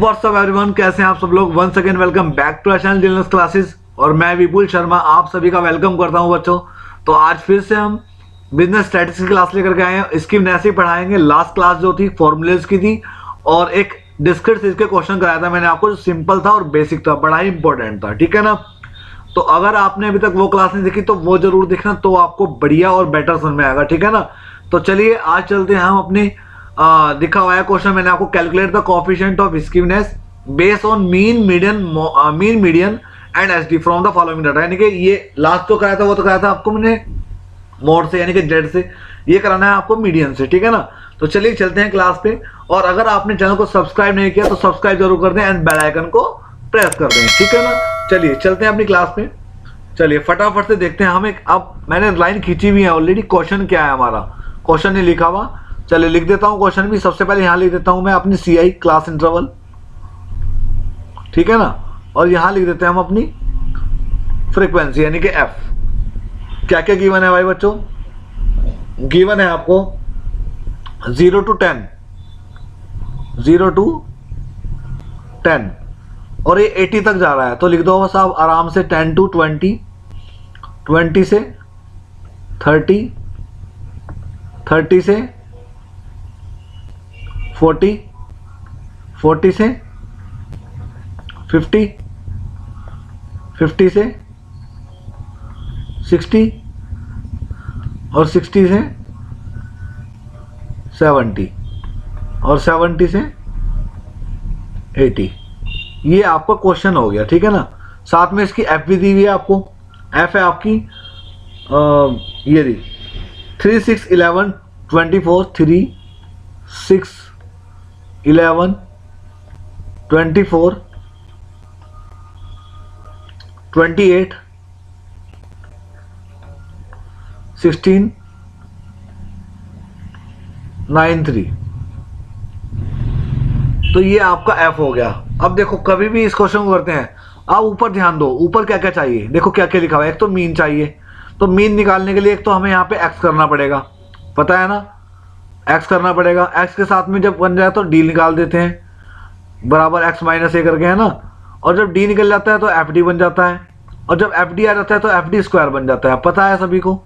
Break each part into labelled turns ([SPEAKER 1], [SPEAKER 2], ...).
[SPEAKER 1] WhatsApp everyone, कैसे हैं आप सब लोग। Once again welcome back to our channel डिलनेस क्लासेस और मैं विपुल शर्मा आप सभी का वेलकम करता हूं बच्चों। तो आज फिर से हम बिजनेस स्टैटिस्टिक्स की क्लास लेकर के आए हैं। इसकी ऐसे ही पढ़ाएंगे। लास्ट क्लास जो थी फॉर्मूलेज की थी और एक डिस्क्रीट सीरीज के क्वेश्चन कराया था मैंने आपको, जो सिंपल था और बेसिक था, बड़ा ही इंपॉर्टेंट था, ठीक है ना। तो अगर आपने अभी तक वो क्लास नहीं देखी तो वो जरूर देखना, तो आपको बढ़िया और बेटर समझ में आएगा, ठीक है ना। तो चलिए आज चलते हैं हम अपने दिखा हुआ है क्वेश्चन मैंने आपको, calculate the coefficient of skewness based on mean median and SD from the following data. यानी कि ये लास्ट तो कराया था, वो तो कराया था आपको मैंने मोड से यानी कि जेड से, ये कराना है आपको मीडियन से, ठीक है ना। तो चलिए चलते हैं क्लास पे। और अगर आपने चैनल को सब्सक्राइब नहीं किया तो सब्सक्राइब जरूर कर दें एंड बेल आइकन को प्रेस कर दें, ठीक है ना। चलिए चलते हैं अपनी क्लास पे। चलिए फटाफट से देखते हैं हम एक, अब मैंने लाइन खींची हुई है ऑलरेडी। क्वेश्चन क्या है हमारा, क्वेश्चन नहीं लिखा हुआ। चलिए लिख देता हूं क्वेश्चन भी। सबसे पहले यहां लिख देता हूं मैं अपनी CI क्लास इंटरवल, ठीक है ना। और यहां लिख देते हैं हम अपनी फ्रीक्वेंसी यानी कि F। क्या क्या गिवन है भाई बच्चों, गिवन है आपको 0 to 10, 0 to 10 और ये 80 तक जा रहा है। तो लिख दो बस आप आराम से 10 to 20, 20 से 30, 30 से 40, 40 से 50, 50 से 60 और 60 से 70 और 70 से 80। ये आपका क्वेश्चन हो गया, ठीक है ना। साथ में इसकी एफ भी दी हुई है आपको। एफ है आपकी ये दी 3, 6, 11, 24, 3, 6, 11, 24, 28, 16, 9, 3। तो ये आपका F हो गया। अब देखो कभी भी इस क्वेश्चन को करते हैं, आप ऊपर ध्यान दो, ऊपर क्या क्या चाहिए, देखो क्या क्या लिखा हुआ है। एक तो मीन चाहिए, तो मीन निकालने के लिए एक तो हमें यहाँ पे x करना पड़ेगा, पता है ना, x करना पड़ेगा। x के साथ में जब बन जाए तो d निकाल देते हैं, बराबर x माइनस a करके, है ना। और जब d निकल जाता है तो fd बन जाता है, और जब fd आ जाता है तो fd स्क्वायर बन जाता है, पता है सभी को।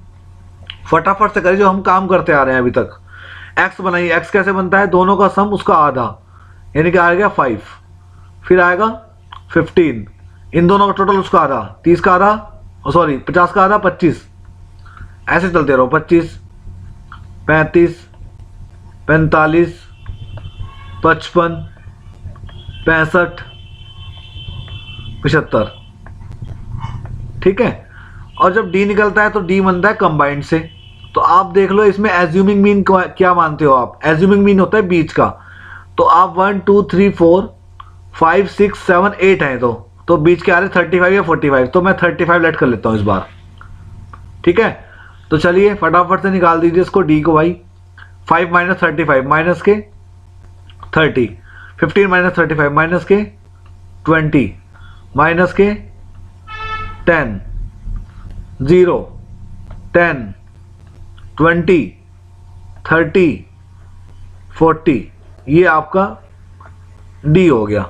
[SPEAKER 1] फटाफट से करिए जो हम काम करते आ रहे हैं अभी तक। x बनाइए, x कैसे बनता है, दोनों का सम उसका आधा, यानी कि आएगा 5, फिर आएगा 15, इन दोनों का टोटल उसका आधा, 30 का आधा, सॉरी 50 का आधा 25, ऐसे चलते रहो। 25, 35, 45, 55, 65, 75, ठीक है। और जब d निकलता है तो d बनता है कंबाइंड से। तो आप देख लो इसमें एज्यूमिंग मीन क्या मानते हो आप। एज्यूमिंग मीन होता है बीच का। तो आप 1, 2, 3, 4, 5, 6, 7, 8 हैं, तो बीच के आ रहे 35 या 45। तो मैं 35 लेट कर लेता हूं इस बार, ठीक है। तो चलिए फटाफट से निकाल दीजिए इसको, d को भाई। 5 माइनस 35 माइनस के 30, 15 माइनस 35 माइनस के 20, माइनस के 10, 0, 10, 20, 30, 40, ये आपका d हो गया।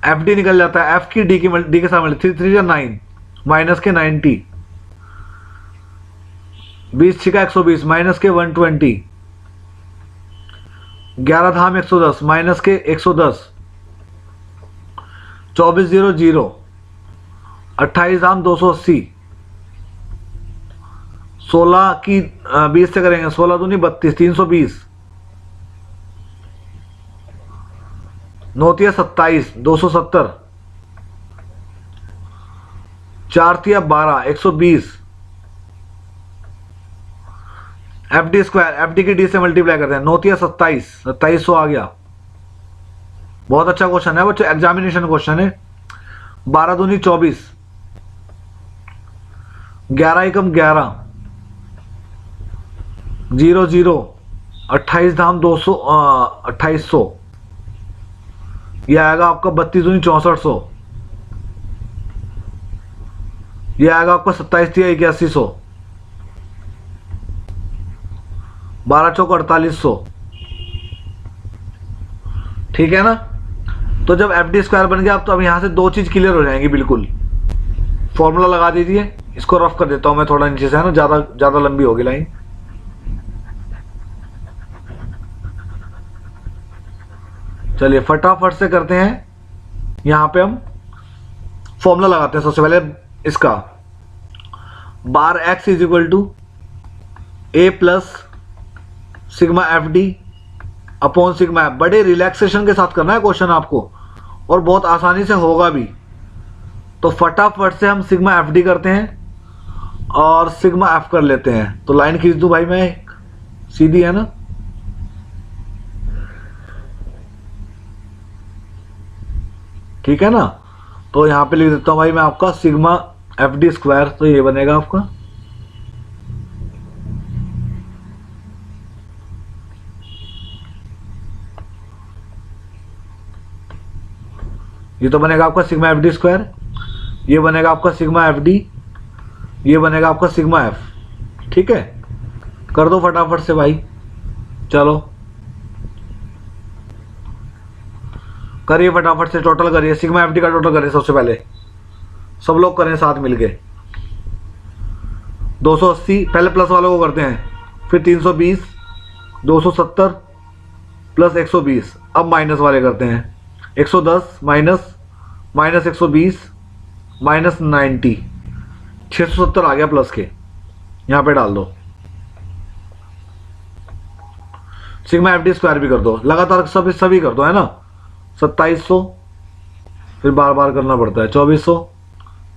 [SPEAKER 1] fd निकल जाता है, f की d के साथ मिले 3, 3 9, माइनस के 90, 20 छिका 120, माइनस के 120, 11 धाम 110, माइनस के 110, 24 0 0, 28 धाम 280, 16 की 20 से करेंगे, 16 दूनी 32, 320, 9 तिया 27, 270, 4 तिया 12, 120, FD स्क्वायर, FD की D से मल्टीप्लाई करते हैं, 9 तिया 27, 2700 आ गया। बहुत अच्छा क्वेश्चन है बच्चों, एग्जामिनेशन क्वेश्चन है। 12 दूनी 24, 11 एकम 11, 0 0, 28 धाम 200, 2800, यह आएगा आपका 32 दूनी 6400, यह आएगा आपका 27 तिया 8100, 12 चौक 4800, ठीक है ना। तो जब एफ डी स्क्वायर बन गया तो अब यहाँ से दो चीज़ क्लियर हो जाएंगी बिल्कुल। फॉर्मूला लगा दीजिए, इसको रफ कर देता हूँ मैं थोड़ा नीचे से, है ना, ज़्यादा लंबी होगी लाइन। चलिए फटाफट से करते हैं। यहाँ पे हम फॉर्मूला लगाते हैं सबसे पहले इसका, bar x is equal to A plus sigma F D upon sigma F. बड़े रिलैक्सेशन के साथ करना है क्वेश्चन आपको, और बहुत आसानी से होगा भी। तो फटाफट से हम सिग्मा एफ डी करते हैं और सिग्मा एफ कर लेते हैं। तो लाइन खींच दूं भाई मैं, सीधी है ना। ठीक है ना। तो यहां पे लिख देता हूं भाई मैं आपका सिग्मा एफ डी स्क्वायर, तो ये बनेगा आपका ये तो बनेगा आपका सिग्मा एफ डी स्क्वायर, ये बनेगा आपका सिग्मा एफ डी, ये बनेगा आपका सिग्मा एफ। ठीक है, कर दो फटाफट से भाई, चलो करिए फटाफट से, टोटल करिए, सिग्मा एफ डी का टोटल करिए सबसे पहले, सब लोग करें साथ मिलके। 280 पहले प्लस वालों को करते हैं, फिर 320, 270 प्लस 120, अब माइनस वाले करते हैं। 110 माइनस 120 माइनस 90, 670 आ गया प्लस के, यहाँ पे डाल दो। सिग्मा एफ डी स्क्वायर भी कर दो, लगातार सभी कर दो, है ना। 2700, फिर बार बार करना पड़ता है, 2400,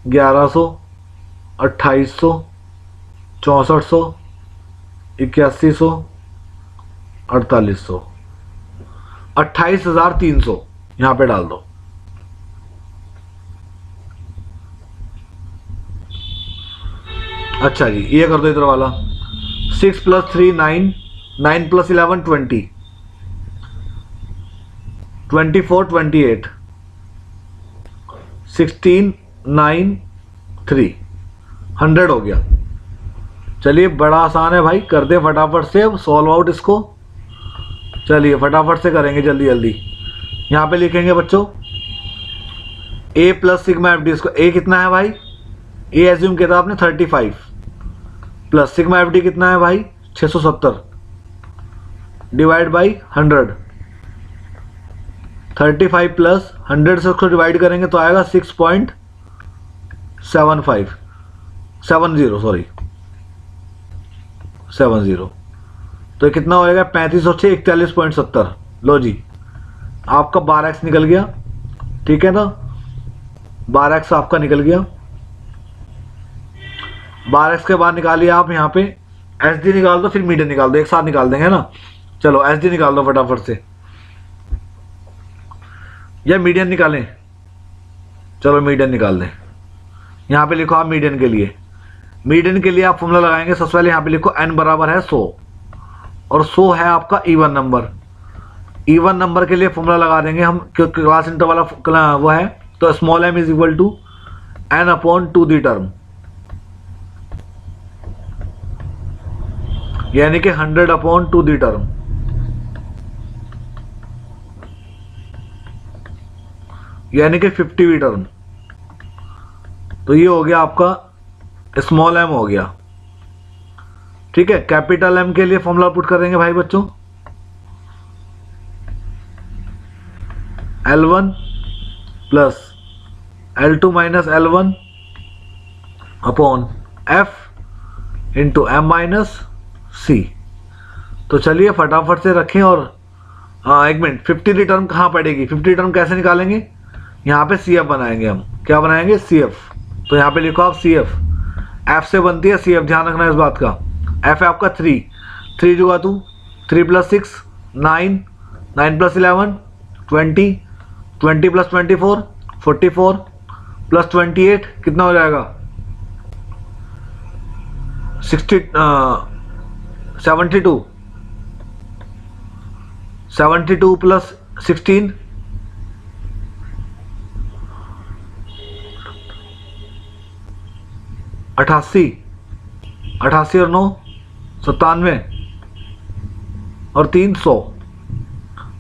[SPEAKER 1] 1100, 2800, 6400, 8100, 4800, 28,300 यहाँ पे डाल दो। अच्छा जी, ये कर दो इधर वाला। 6 प्लस 3 9, 9 प्लस 11 20, 24 28, 16 9 3, 100 हो गया। चलिए बड़ा आसान है भाई, कर दे फटाफट से, अब सॉल्व आउट इसको। चलिए फटाफट से करेंगे जल्दी जल्दी। यहाँ पे लिखेंगे बच्चों a plus sigma F D, इसको a कितना है भाई, a एज्यूम किया था आपने 35, प्लस सिग्मा एफ डी कितना है भाई 670, डिवाइड बाई 100। 35 प्लस 100 से उसको डिवाइड करेंगे तो आएगा 6.75 70। तो ये कितना होएगा 35 और 6 41.70। लो जी, आपका 12x निकल गया। ठीक है ना, 12x आपका निकल गया। 12x के बाद निकालिए आप यहाँ पे एच डी निकाल दो, फिर मीडियन निकाल दो, एक साथ निकाल देंगे ना। चलो एच डी निकाल दो फटाफट से, या मीडियन निकालें, चलो मीडियन निकाल दें। यहाँ पे लिखो आप मीडियन के लिए, मीडियन के लिए आप फॉर्मूला लगाएंगे। सबसे पहले यहाँ पे लिखो n बराबर है 100, और 100 है आपका इवन नंबर। इवन नंबर के लिए फॉर्मूला लगा देंगे हम, क्योंकि क्लास इंटर वाला वो है। तो small m is equal to n upon 2 the term, यानी कि 100 अपॉन 2 दी टर्म, यानी कि 50वीं टर्म। तो ये हो गया आपका स्मॉल m हो गया। ठीक है, कैपिटल M के लिए फॉर्मूला पुट कर देंगे भाई बच्चों, L1 plus L2 minus L1 upon F into M minus C। तो चलिए फटाफट से रखें। और एक मिनट, 50 टर्म कहाँ पड़ेगी, 50 टर्म कैसे निकालेंगे, यहाँ पे CF बनाएंगे हम। क्या बनाएंगे, CF। तो यहाँ पे लिखो आप CF, F से बनती है CF, ध्यान रखना इस बात का। F है आपका 3 जुगा 2, 3 प्लस 6 9, 9 प्लस 11 20, 20 प्लस 24 44, प्लस 28 कितना हो जाएगा 72 प्लस 16 88 और 9 97 और 300।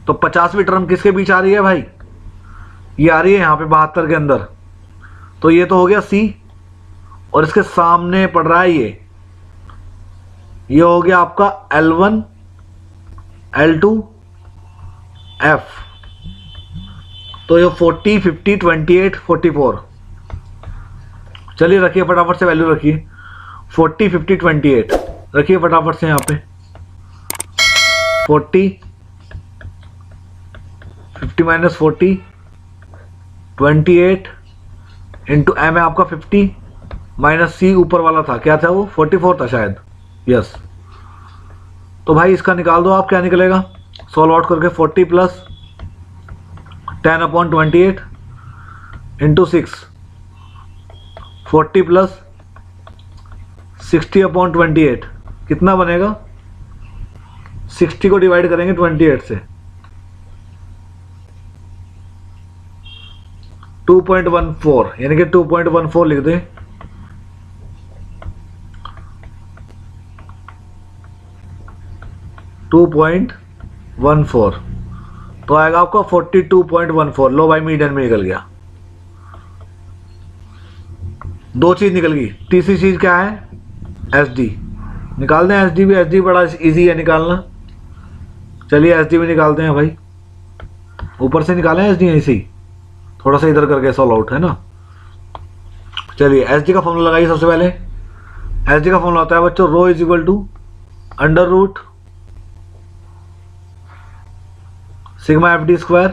[SPEAKER 1] तो 50वीं टर्म किसके बीच आ रही है भाई, ये आ रही है यहाँ पे 72 के अंदर, तो ये तो हो गया C, और इसके सामने पड़ रहा है ये हो गया आपका L1 L2 F। तो ये 40 50 28 44, चलिए रखिए फटाफट से वैल्यू रखिए, 40 50 28 रखिए फटाफट से यहाँ पे 40 50 माइनस 40 28 इंटू एम है आपका 50 माइनस C ऊपर वाला था, क्या था वो 44 था शायद, यस। तो भाई इसका निकाल दो आप, क्या निकलेगा सॉल्व आउट करके, 40 प्लस 10/28 इंटू 6, 40 प्लस 60/28 कितना बनेगा, 60 को डिवाइड करेंगे 28 से, 2.14 यानी कि 2.14 लिख दें, .14 तो आएगा आपका 42.14। लो भाई मीडियन में निकल गया, दो चीज निकल गई, तीसरी चीज क्या है SD, निकाल दें SD भी, SD बड़ा इजी है निकालना, चलिए SD भी निकालते हैं भाई, ऊपर से निकालें SD ऐसे ही थोड़ा सा इधर करके सॉल्व आउट है ना। चलिए SD का फॉर्मूला लगाइए सबसे पहले, SD का फॉर्मूला होता है बच्चों rho is equal to under root sigma FD square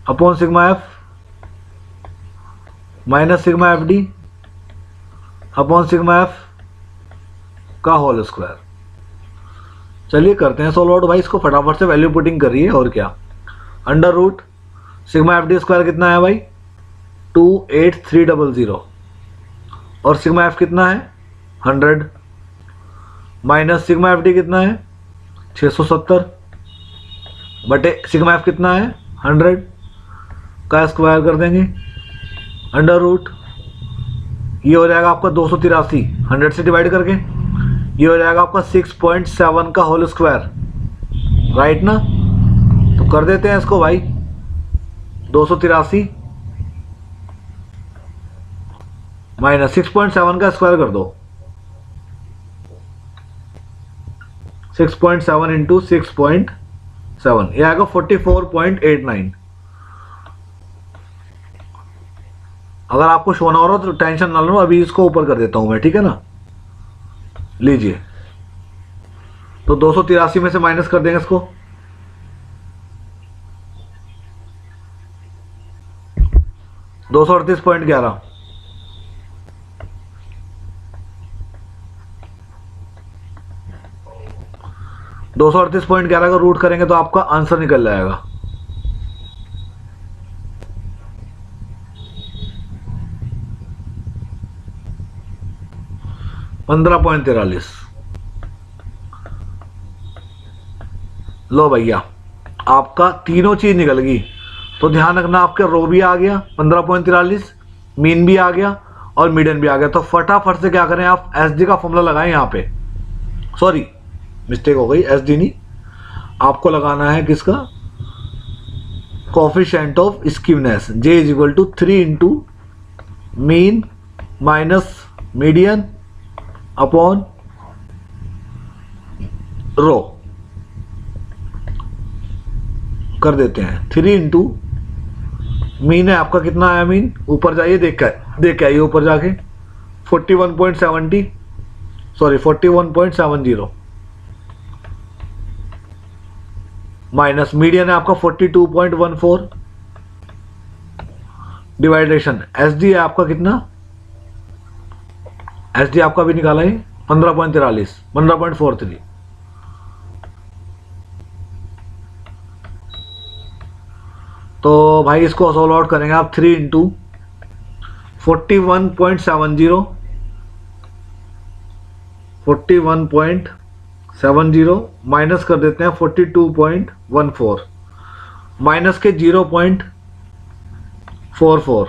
[SPEAKER 1] upon sigma F minus sigma FD upon sigma F का होल स्क्वायर। चलिए करते हैं सॉल्व आउट भाई, इसको फटाफट से वैल्यू पुटिंग करिए, और क्या, under root sigma FD square कितना है भाई 28300, और सिग्मा F कितना है 100, माइनस सिग्मा FD कितना है 670 बटे सिग्मा F कितना है 100 का स्क्वायर कर देंगे, अंडर रूट ये हो जाएगा आपका 283 100 से डिवाइड करके, ये हो जाएगा आपका 6.7 का होल स्क्वायर, राइट ना। तो कर देते हैं इसको भाई, 283 माइनस 6.7 का स्क्वायर कर दो, 6.7 इंटू 6.7 ये आएगा 44.89। अगर आपको शो ना हो रहा तो टेंशन ना लो, अभी इसको ऊपर कर देता हूं मैं, ठीक है ना। लीजिए, तो 283 में से माइनस कर देंगे इसको, 238.11, का रूट करेंगे तो आपका आंसर निकल जाएगा 15.43। लो भैया आपका तीनों चीज निकल गई, तो ध्यान रखना आपका रो भी आ गया 15.43, मीन भी आ गया और मीडियन भी आ गया। तो फटाफट से क्या करें आप SD का फॉर्मूला लगाएं यहाँ पे, सॉरी मिस्टेक हो गई, SD नहीं, आपको लगाना है किसका coefficient of skewness, J is equal to 3 into mean minus median upon rho, कर देते हैं 3 इंटू मीन है आपका कितना आया, मीन ऊपर जाइए देख के आइए ऊपर जाके 41.70 माइनस मीडियन है आपका 42.14 डिवाइडेशन SD है आपका कितना, SD आपका भी निकाला है 15.43। तो भाई इसको सॉल्व आउट करेंगे आप 3 इंटू 41.70 माइनस कर देते हैं 42.14 माइनस के 0.44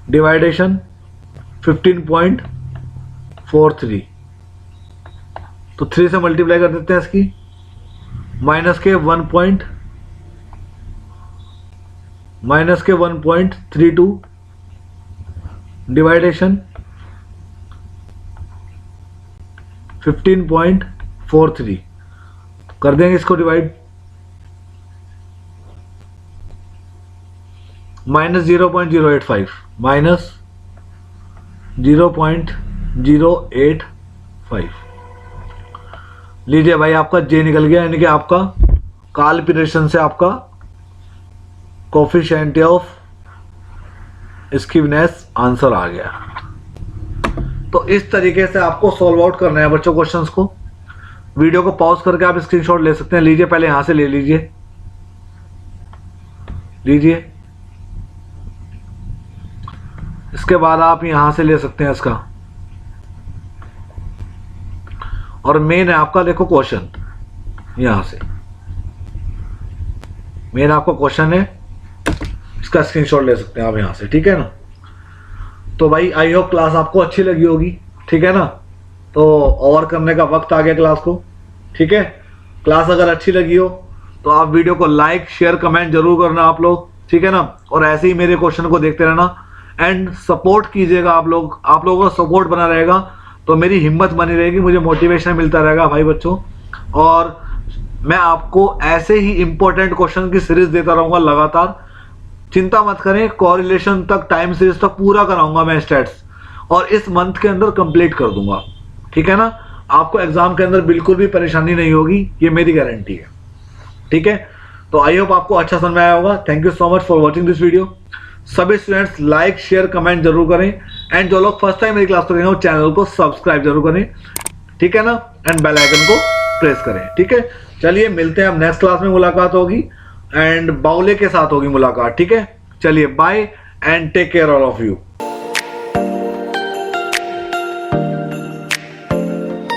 [SPEAKER 1] डिवाइडेशन 15.43, तो 3 से मल्टीप्लाई कर देते हैं इसकी, माइनस के माइनस के 1.32 डिवाइडेशन 15.43 कर देंगे इसको डिवाइड, माइनस 0.085 माइनस 0.085 लीजिए भाई, आपका जे निकल गया, यानी कि आपका कैलकुलेशन से आपका कोफिशिएंट ऑफ स्कीवनेस आंसर आ गया। तो इस तरीके से आपको सॉल्व आउट करना है बच्चों क्वेश्चंस को। वीडियो को पॉज करके आप स्क्रीनशॉट ले सकते हैं। लीजिए, पहले यहां से ले लीजिए, इसके बाद आप यहां से ले सकते हैं इसका, और मेन है आपका, देखो क्वेश्चन, यहां से मेन आपका क्वेश्चन है, इसका स्क्रीनशॉट ले सकते हैं आप यहां से, ठीक है ना। तो भाई आई होप क्लास आपको अच्छी लगी होगी, ठीक है ना। तो ओवर करने का वक्त आ गया क्लास को, ठीक है। क्लास अगर अच्छी लगी हो तो आप वीडियो को लाइक शेयर कमेंट जरूर करना आप लोग, ठीक है ना। और ऐसे ही मेरे क्वेश्चन को देखते रहना एंड सपोर्ट कीजिएगा आप लोग। आप लोगों का सपोर्ट बना रहेगा तो मेरी हिम्मत बनी रहेगी, मुझे मोटिवेशन मिलता रहेगा भाई बच्चों। और मैं आपको ऐसे ही इंपॉर्टेंट क्वेश्चन की सीरीज देता रहूंगा लगातार, चिंता मत करें। कोरिलेशन तक, टाइम सीरीज तक पूरा कराऊंगा मैं स्टैट्स, और इस मंथ के अंदर कंप्लीट कर दूंगा, ठीक है ना। आपको एग्जाम के अंदर बिल्कुल भी परेशानी नहीं होगी, ये मेरी गारंटी है, ठीक है। तो आई होप आपको अच्छा समझ में आया होगा। Thank you so much for watching this video. सभी स्टूडेंट्स लाइक शेयर कमेंट जरूर करें, एंड जो लोग फर्स्ट टाइम मेरी क्लास कर रहे हैं वो चैनल को सब्सक्राइब जरूर करें, ठीक है ना, एंड बेल आइकन को प्रेस करें, ठीक है। चलिए मिलते हैं, अब नेक्स्ट क्लास में मुलाकात होगी एंड बाउले के साथ होगी मुलाकात, ठीक है। चलिए bye and take care all of you.